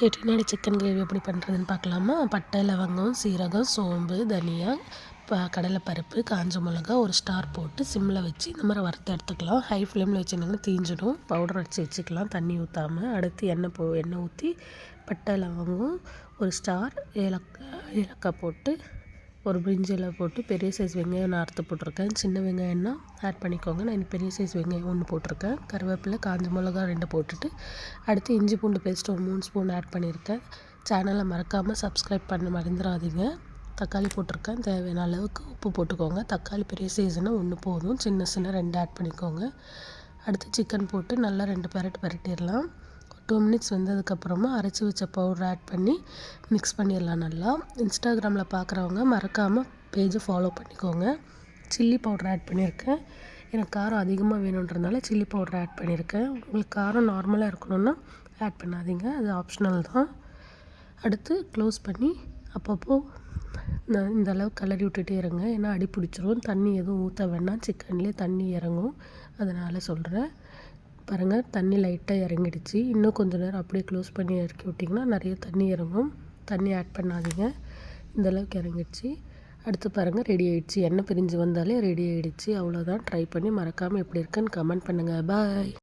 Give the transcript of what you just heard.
Chettinad chicken gravy எப்படி பண்ணுறதுன்னு பார்க்கலாமா? பட்டை, லவங்கம், சீரகம், சோம்பு, தனியா, கடலைப்பருப்பு, காஞ்ச மிளகா, ஒரு ஸ்டார் போட்டு சிம்மில் வச்சு இந்த மாதிரி வறுத்து எடுத்துக்கலாம். ஹை ஃப்ளேமில் வச்சுருந்தீங்கன்னா தீஞ்சிடும். பவுடர் அடித்து வச்சுக்கலாம் தண்ணி ஊற்றாமல். அடுத்து எண்ணெய் ஊற்றி பட்டை, லவங்கம், ஒரு ஸ்டார், ஏலக்காய் போட்டு ஒரு பிரிஞ்சி இலை போட்டு பெரிய சைஸ் வெங்காயம் நான் அறுத்து போட்டிருக்கேன். சின்ன வெங்காயம்னா ஆட் பண்ணிக்கோங்க. நான் பெரிய சைஸ் வெங்காயம் 1 போட்டிருக்கேன். கருவேப்பிலை, காஞ்ச மிளகா 2 போட்டுட்டு அடுத்து இஞ்சி பூண்டு பேஸ்ட் ஒரு 3 ஸ்பூன் ஆட் பண்ணியிருக்கேன். சேனலை மறக்காமல் சப்ஸ்கிரைப் பண்ண மறந்துடாதீங்க. தக்காளி போட்டிருக்கேன். தேவையான அளவுக்கு உப்பு போட்டுக்கோங்க. தக்காளி பெரிய சைஸ்னால் 1 போதும். சின்ன 2 ஆட் பண்ணிக்கோங்க. அடுத்து சிக்கன் போட்டு நல்லா 2 பரட்டிடலாம். 2 மினிட்ஸ் வெந்ததுக்கப்புறமா அரைச்சி வச்ச பவுடர் ஆட் பண்ணி மிக்ஸ் பண்ணிடலாம் நல்லா. இன்ஸ்டாகிராமில் பார்க்குறவங்க மறக்காமல் பேஜை ஃபாலோ பண்ணிக்கோங்க. சில்லி பவுடர் ஆட் பண்ணியிருக்கேன். எனக்கு காரம் அதிகமாக வேணுன்றதுனால சில்லி பவுடர் ஆட் பண்ணியிருக்கேன். உங்களுக்கு காரம் நார்மலாக இருக்கணும்னா ஆட் பண்ணாதீங்க, அது ஆப்ஷனல் தான். அடுத்து க்ளோஸ் பண்ணி அப்பப்போ நான் இந்த அளவு கிளறி விட்டுட்டே இருங்க. ஏன்னா அடி பிடிச்சிரும். தண்ணி எதுவும் ஊற்ற வேணாம், சிக்கன்லேயே தண்ணி இறங்கும், அதனால் சொல்கிறேன். பாருங்கள், தண்ணி லைட்டாக இறங்கிடுச்சு. இன்னும் கொஞ்சம் நேரம் அப்படியே க்ளோஸ் பண்ணி இறக்கி விட்டிங்கன்னா நிறைய தண்ணி இறங்கும். தண்ணி ஆட் பண்ணாதீங்க. இந்தளவுக்கு இறங்கிடுச்சு. அடுத்து பாருங்கள், ரெடி ஆகிடுச்சு. எண்ணெய் பிரிஞ்சு வந்தாலே ரெடி ஆகிடுச்சு. அவ்வளோதான். ட்ரை பண்ணி மறக்காமல் எப்படி இருக்குன்னு கமெண்ட் பண்ணுங்கள். பாய்.